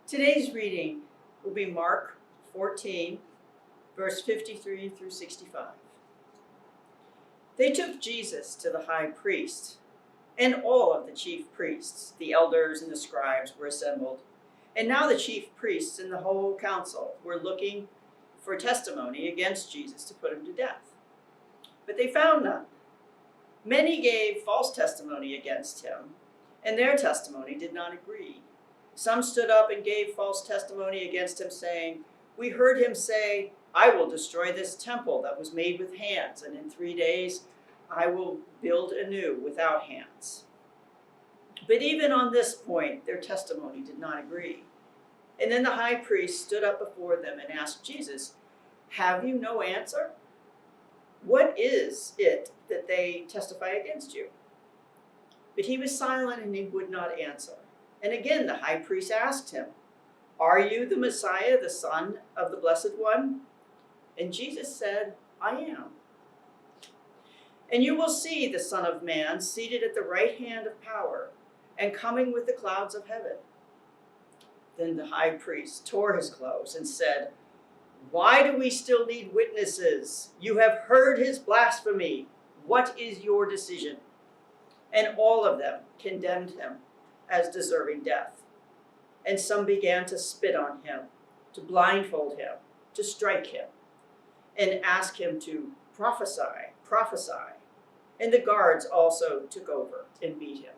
Today's reading will be Mark 14, verse 53 through 65. They took Jesus to the high priest, and all of the chief priests, the elders and the scribes, were assembled. And now the chief priests and the whole council were looking for testimony against Jesus to put him to death. But they found none. Many gave false testimony against him, and their testimony did not agree. Some stood up and gave false testimony against him, saying, "We heard him say, 'I will destroy this temple that was made with hands, and in 3 days I will build anew without hands.'" But even on this point, their testimony did not agree. And then the high priest stood up before them and asked Jesus, "Have you no answer? What is it that they testify against you?" But he was silent and he would not answer. And again the high priest asked him, "Are you the Messiah, the Son of the Blessed One?" And Jesus said, "I am. And you will see the Son of Man seated at the right hand of power and coming with the clouds of heaven." Then the high priest tore his clothes and said, "Why do we still need witnesses? You have heard his blasphemy. What is your decision?" And all of them condemned him as deserving death. And some began to spit on him, to blindfold him, to strike him, and ask him to prophesy. And the guards also took over and beat him.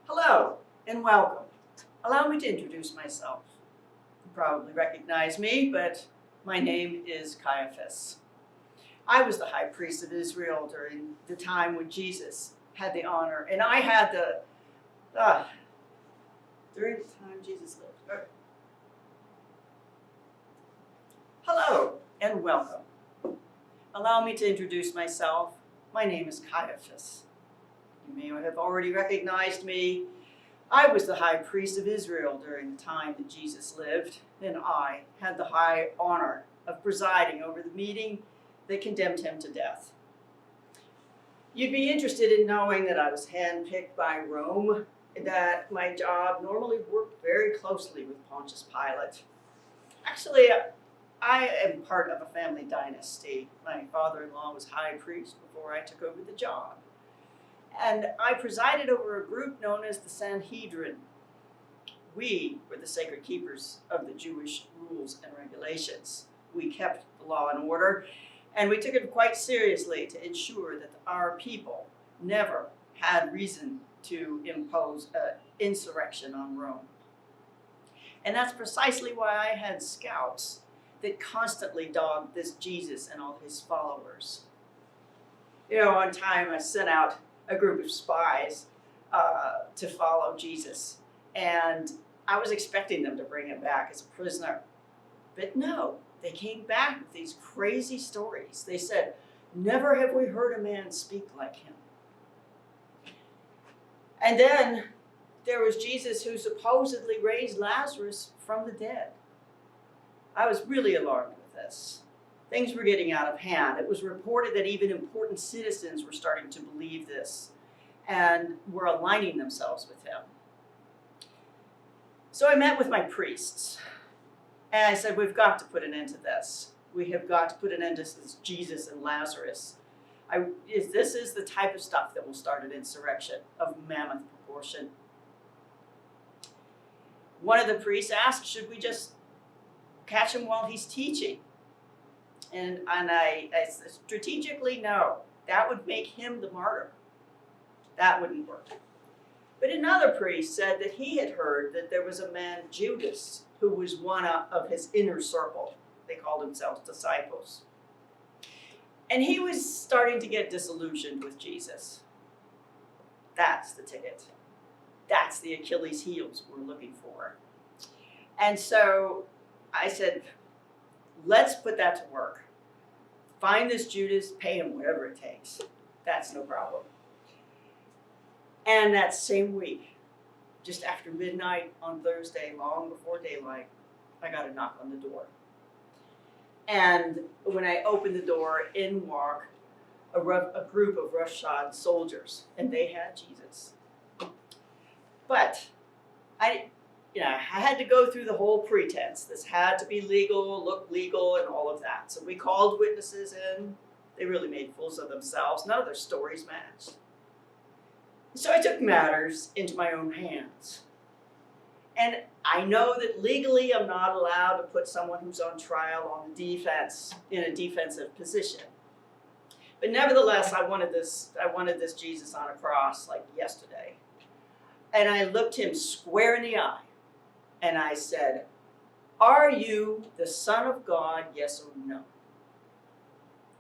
Hello and welcome. Allow me to introduce myself. You probably recognize me, but my name is Caiaphas. I was the high priest of Israel during the time when Jesus had the honor, and I had during the time Jesus lived. Hello and welcome. Allow me to introduce myself. My name is Caiaphas. You may have already recognized me. I was the high priest of Israel during the time that Jesus lived, and I had the high honor of presiding over the meeting that condemned him to death. You'd be interested in knowing that I was handpicked by Rome, and that my job normally worked very closely with Pontius Pilate. Actually, I am part of a family dynasty. My father-in-law was high priest before I took over the job. And I presided over a group known as the Sanhedrin. We were the sacred keepers of the Jewish rules and regulations. We kept the law and order, and we took it quite seriously to ensure that our people never had reason to impose an insurrection on Rome. And that's precisely why I had scouts that constantly dogged this Jesus and all his followers. One time I sent out a group of spies to follow Jesus, and I was expecting them to bring him back as a prisoner. But no, they came back with these crazy stories. They said, "Never have we heard a man speak like him." And then there was Jesus who supposedly raised Lazarus from the dead. I was really alarmed with this. Things were getting out of hand. It was reported that even important citizens were starting to believe this and were aligning themselves with him. So I met with my priests, and I said, we've got to put an end to this. We have got to put an end to this Jesus and Lazarus. This is the type of stuff that will start an insurrection of mammoth proportion. One of the priests asked, should we just catch him while he's teaching? And I said, strategically, no. That would make him the martyr. That wouldn't work. But another priest said that he had heard that there was a man, Judas, who was one of his inner circle. They called themselves disciples. And he was starting to get disillusioned with Jesus. That's the ticket. That's the Achilles heels we're looking for. And so I said, let's put that to work. Find this Judas, pay him whatever it takes. That's no problem. And that same week, just after midnight on Thursday, long before daylight, I got a knock on the door. And when I opened the door, in walked a group of roughshod soldiers, and they had Jesus. But I had to go through the whole pretense. This had to be legal, look legal, and all of that. So we called witnesses in. They really made fools of themselves. None of their stories matched. So I took matters into my own hands. And I know that legally I'm not allowed to put someone who's on trial on the defense in a defensive position. But nevertheless, I wanted this Jesus on a cross like yesterday. And I looked him square in the eye. And I said, "Are you the Son of God, yes or no?"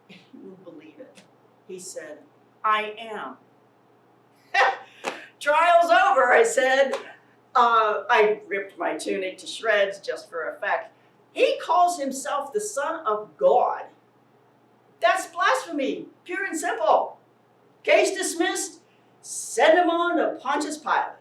You won't believe it. He said, "I am." Trial's over, I said. I ripped my tunic to shreds just for effect. He calls himself the Son of God. That's blasphemy, pure and simple. Case dismissed. Send him on to Pontius Pilate.